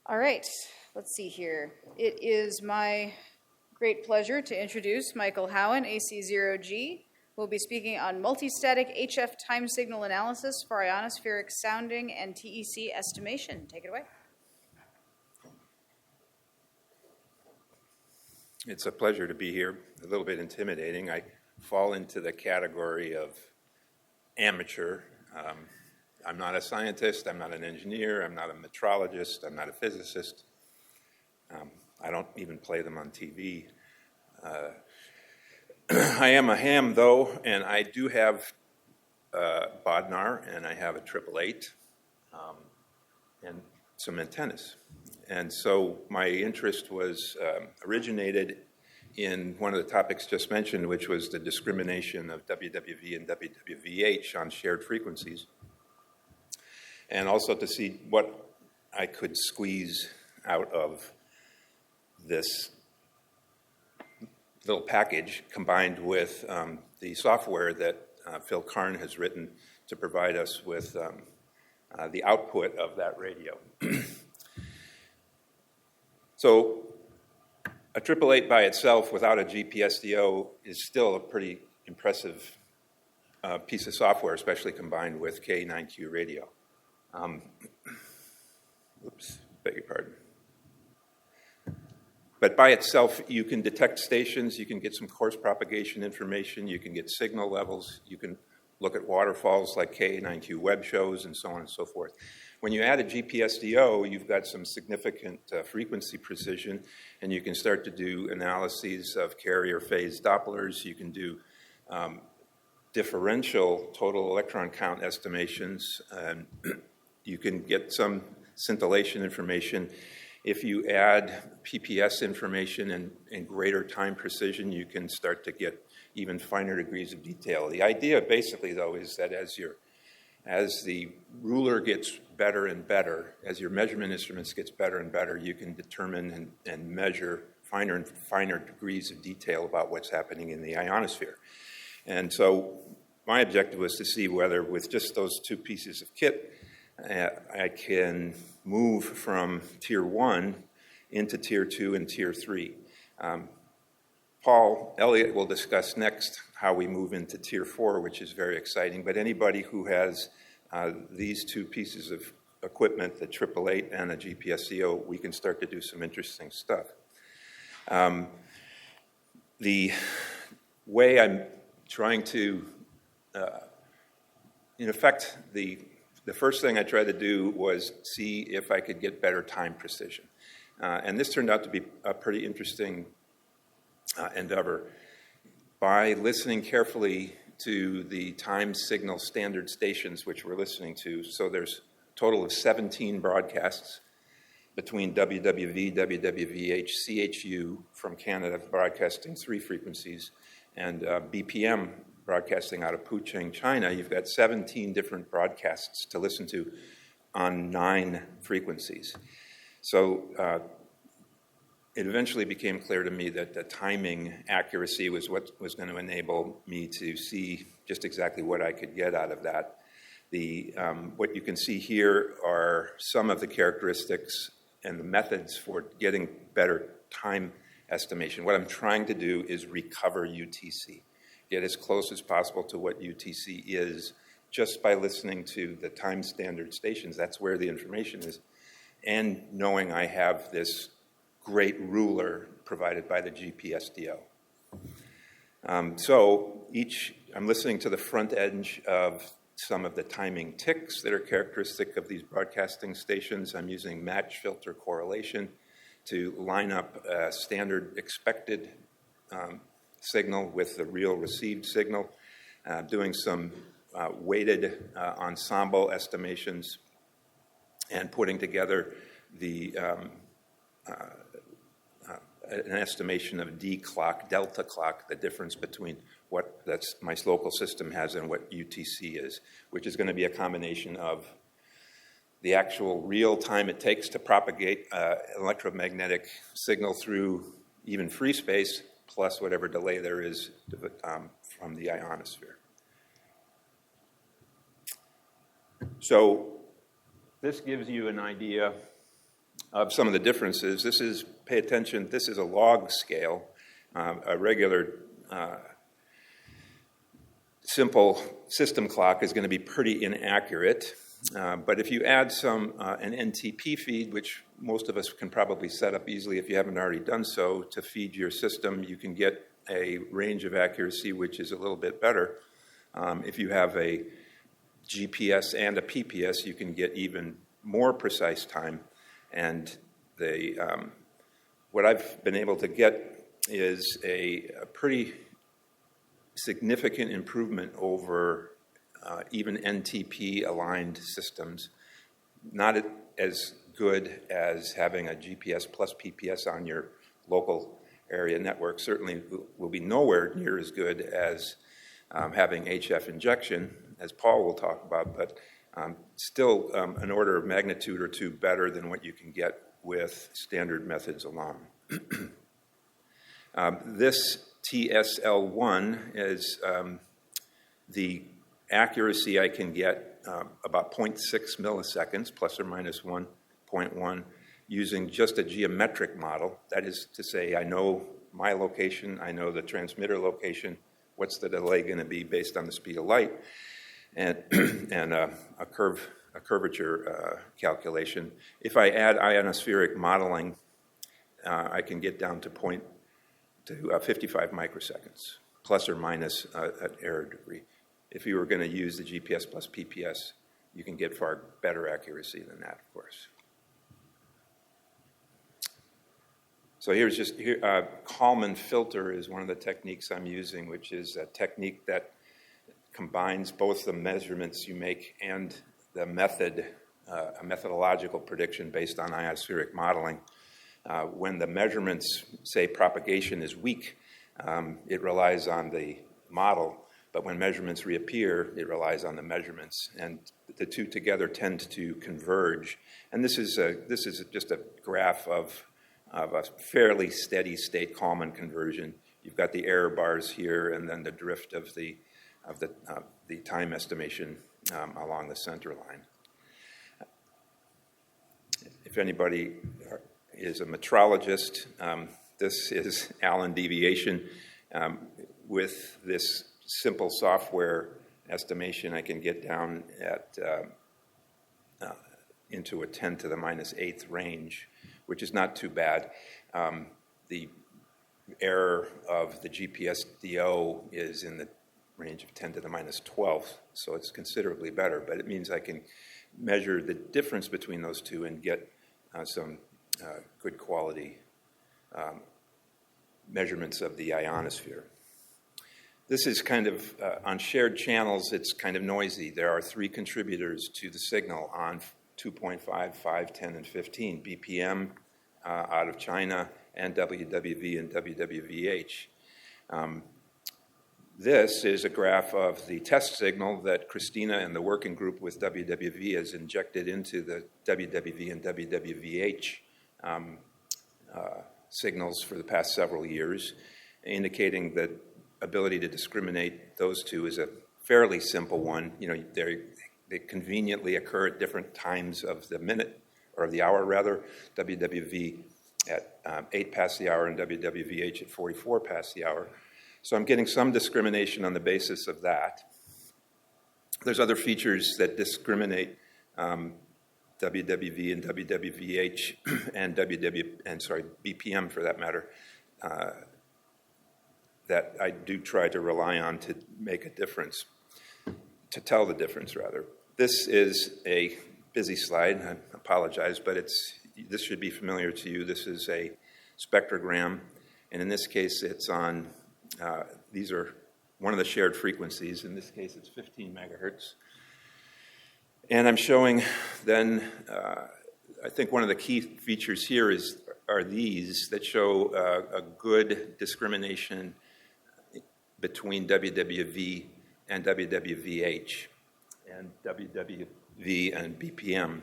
All right, let's see here. It is my great pleasure to introduce Michael Hauan, AC0G, who will be speaking on multistatic HF time signal analysis for ionospheric sounding and TEC estimation. Take it away. It's a pleasure to be here. A little bit intimidating. I fall into the category of amateur. I'm not a scientist, I'm not an engineer, I'm not a metrologist, I'm not a physicist. I don't even play them on TV. I am a ham, though, and I do have Bodnar, and I have a 888, and some antennas. And so my interest was originated in one of the topics just mentioned, which was the discrimination of WWV and WWVH on shared frequencies, and also to see what I could squeeze out of this little package combined with the software that Phil Karn has written to provide us with the output of that radio. So a 888 by itself without a GPSDO is still a pretty impressive piece of software, especially combined with K9Q radio. Oops, beg your pardon. But by itself, you can detect stations, you can get some coarse propagation information, you can get signal levels, you can look at waterfalls like K9Q web shows, and so on and so forth. When you add a GPSDO, you've got some significant frequency precision, and you can start to do analyses of carrier phase Dopplers. You can do differential total electron count estimations. You can get some scintillation information. If you add PPS information and greater time precision, you can start to get even finer degrees of detail. The idea basically, though, is that as the ruler gets better and better, as your measurement instruments gets better and better, you can determine and measure finer and finer degrees of detail about what's happening in the ionosphere. And so my objective was to see whether with just those two pieces of kit, I can move from Tier 1 into Tier 2 and Tier 3. Paul Elliott will discuss next how we move into Tier 4, which is very exciting. But anybody who has these two pieces of equipment, the 888 and a GPSDO, we can start to do some interesting stuff. The way I'm trying to, in effect, the first thing I tried to do was see if I could get better time precision. And this turned out to be a pretty interesting endeavor. By listening carefully to the time signal standard stations which we're listening to, so there's a total of 17 broadcasts between WWV, WWVH, CHU from Canada broadcasting 3 frequencies, and BPM broadcasting out of Pucheng, China. You've got 17 different broadcasts to listen to on 9 frequencies. So it eventually became clear to me that the timing accuracy was what was going to enable me to see just exactly what I could get out of that. What you can see here are some of the characteristics and the methods for getting better time estimation. What I'm trying to do is recover UTC, get as close as possible to what UTC is just by listening to the time standard stations. That's where the information is. And knowing I have this great ruler provided by the GPSDO. I'm listening to the front edge of some of the timing ticks that are characteristic of these broadcasting stations. I'm using match filter correlation to line up a standard expected signal with the real received signal, doing some weighted ensemble estimations, and putting together an estimation of D clock, delta clock, the difference between what my local system has and what UTC is, which is going to be a combination of the actual real time it takes to propagate electromagnetic signal through even free space, plus whatever delay there is from the ionosphere. So this gives you an idea of some of the differences. Pay attention, this is a log scale. A regular simple system clock is going to be pretty inaccurate. But if you add an NTP feed, which most of us can probably set up easily if you haven't already done so, to feed your system, you can get a range of accuracy which is a little bit better. If you have a GPS and a PPS, you can get even more precise time. And what I've been able to get is a pretty significant improvement over even NTP-aligned systems. Not as good as having a GPS plus PPS on your local area network. Certainly will be nowhere near as good as having HF injection, as Paul will talk about, but still an order of magnitude or two better than what you can get with standard methods alone. This TSL1 is the accuracy I can get about 0.6 milliseconds, plus or minus 1.1, using just a geometric model. That is to say, I know my location, I know the transmitter location, what's the delay going to be based on the speed of light, and a curvature calculation. If I add ionospheric modeling, I can get down to 55 microseconds, plus or minus an error degree. If you were going to use the GPS plus PPS, you can get far better accuracy than that, of course. So Kalman filter is one of the techniques I'm using, which is a technique that combines both the measurements you make and the method, a methodological prediction based on ionospheric modeling. When the measurements say propagation is weak, it relies on the model, but when measurements reappear, it relies on the measurements, and the two together tend to converge. And this is just a graph of a fairly steady state Kalman conversion. You've got the error bars here, and then the drift of the time estimation along the center line. If anybody is a metrologist, this is Allen deviation. With this simple software estimation, I can get down into a 10 to the minus 8th range, which is not too bad. The error of the GPSDO is in the range of 10 to the minus 12th, so it's considerably better, but it means I can measure the difference between those two and get some good quality measurements of the ionosphere. This is kind of, on shared channels, it's kind of noisy. There are 3 contributors to the signal on 2.5, 5, 10, and 15, BPM out of China, and WWV and WWVH. This is a graph of the test signal that Christina and the working group with WWV has injected into the WWV and WWVH signals for the past several years, indicating that ability to discriminate those two is a fairly simple one. You know, they conveniently occur at different times of the minute, or of the hour rather. WWV at 8 past the hour and WWVH at 44 past the hour. So I'm getting some discrimination on the basis of that. There's other features that discriminate WWV and WWVH and BPM for that matter, that I do try to rely on to make a difference, to tell the difference rather. This is a busy slide, I apologize, but this should be familiar to you. This is a spectrogram, and in this case it's on, these are one of the shared frequencies. In this case it's 15 megahertz. And I'm showing then, I think one of the key features here are these that show a good discrimination between WWV and WWVH and WWV and BPM.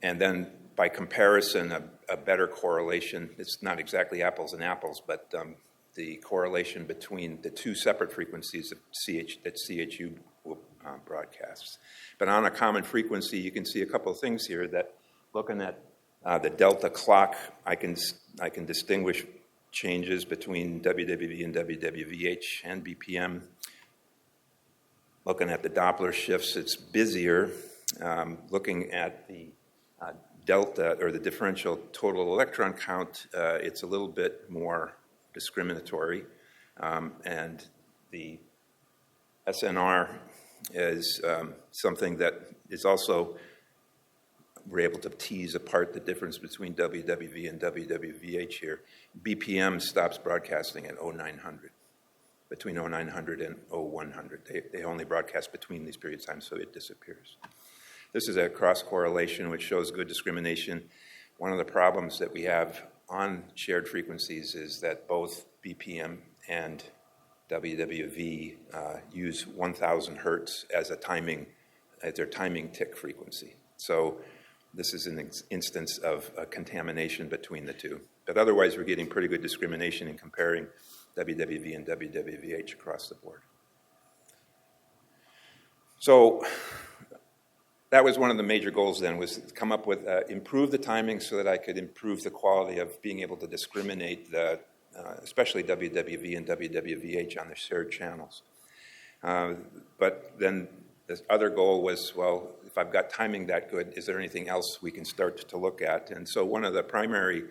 And then by comparison, a better correlation. It's not exactly apples and apples, but the correlation between the two separate frequencies that CHU will broadcasts. But on a common frequency, you can see a couple of things here that looking at the delta clock, I can distinguish changes between WWV and WWVH and BPM. Looking at the Doppler shifts, it's busier. Looking at the delta, or the differential total electron count, it's a little bit more discriminatory. And the SNR is something that is also, we're able to tease apart the difference between WWV and WWVH here. BPM stops broadcasting at 0900, between 0900 and 0100. They only broadcast between these periods of time, so it disappears. This is a cross-correlation which shows good discrimination. One of the problems that we have on shared frequencies is that both BPM and WWV use 1,000 hertz as their timing tick frequency. So this is an instance of a contamination between the two. But otherwise, we're getting pretty good discrimination in comparing WWV and WWVH across the board. So that was one of the major goals then, was to come up with, improve the timing so that I could improve the quality of being able to discriminate especially WWV and WWVH on their shared channels. But then the other goal was, well, if I've got timing that good, is there anything else we can start to look at? And so one of the primary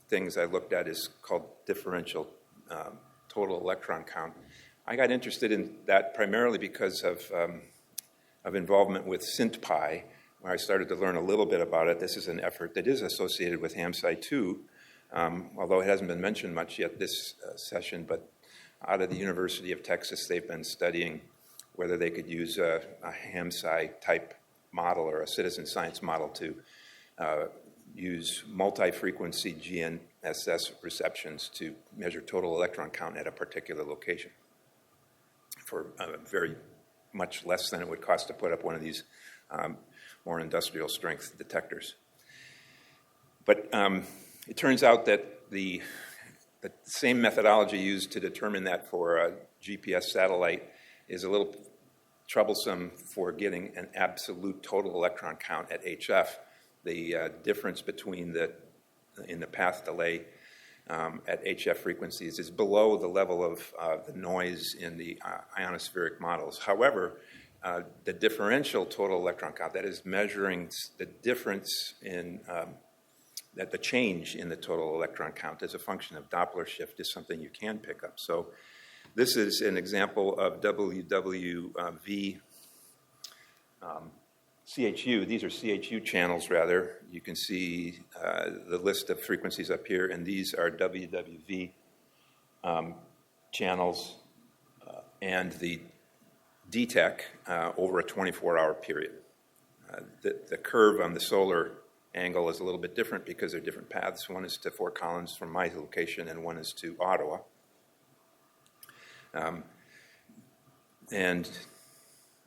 things I looked at is called differential total electron count. I got interested in that primarily because of involvement with SynthPy, where I started to learn a little bit about it. This is an effort that is associated with HamSCI 2, although it hasn't been mentioned much yet this session, but out of the University of Texas, they've been studying whether they could use a HamSCI type model or a citizen science model to use multi-frequency GNSS receptions to measure total electron count at a particular location for very much less than it would cost to put up one of these more industrial strength detectors. But it turns out that the same methodology used to determine that for a GPS satellite is a little troublesome for getting an absolute total electron count at HF. The difference between in the path delay at HF frequencies is below the level of the noise in the ionospheric models. However, the differential total electron count, that is measuring the difference in the change in the total electron count as a function of Doppler shift, is something you can pick up. So this is an example of WWV CHU. These are CHU channels, rather. You can see the list of frequencies up here, and these are WWV channels and the DTEC over a 24-hour period. The curve on the solar angle is a little bit different because they're different paths. One is to Fort Collins from my location, and one is to Ottawa. And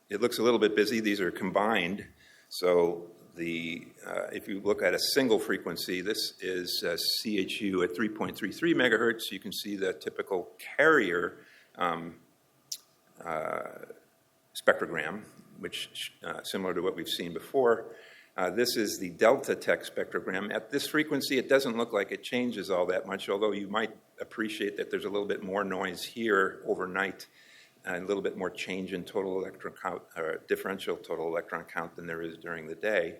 it looks a little bit busy. These are combined. So if you look at a single frequency, this is CHU at 3.33 megahertz. You can see the typical carrier spectrogram, which similar to what we've seen before. This is the delta tech spectrogram. At this frequency, it doesn't look like it changes all that much, although you might appreciate that there's a little bit more noise here overnight and a little bit more change in total electron count, or differential total electron count, than there is during the day.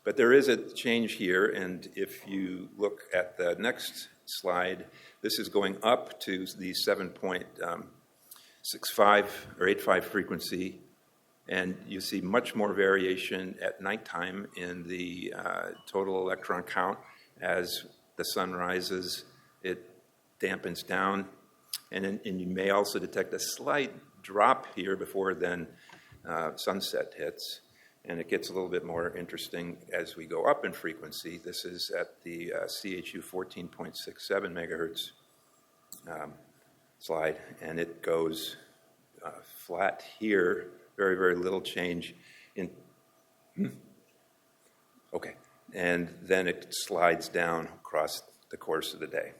But there is a change here, and if you look at the next slide, this is going up to the 7.65 or 85 frequency, and you see much more variation at nighttime in the total electron count. As the sun rises, it dampens down. And you may also detect a slight drop here before then sunset hits. And it gets a little bit more interesting as we go up in frequency. This is at the CHU 14.67 megahertz slide. And it goes flat here, very, very little change in. Okay. And then it slides down across the course of the day.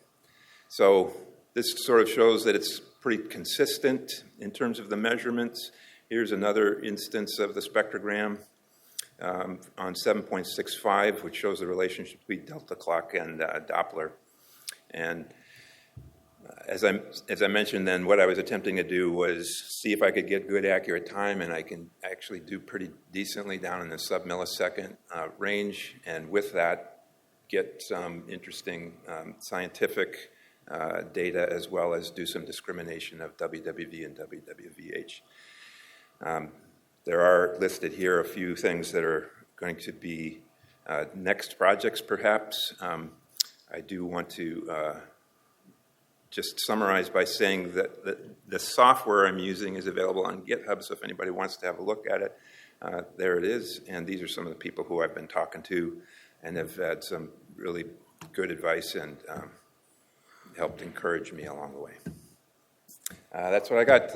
So this sort of shows that it's pretty consistent in terms of the measurements. Here's another instance of the spectrogram on 7.65, which shows the relationship between delta clock and Doppler. And as I mentioned then, what I was attempting to do was see if I could get good accurate time, and I can actually do pretty decently down in the sub-millisecond range, and with that get some interesting scientific data, as well as do some discrimination of WWV and WWVH. There are listed here a few things that are going to be next projects, perhaps. I do want to just summarize by saying that the software I'm using is available on GitHub, so if anybody wants to have a look at it, there it is. And these are some of the people who I've been talking to and have had some really good advice and helped encourage me along the way. That's what I got.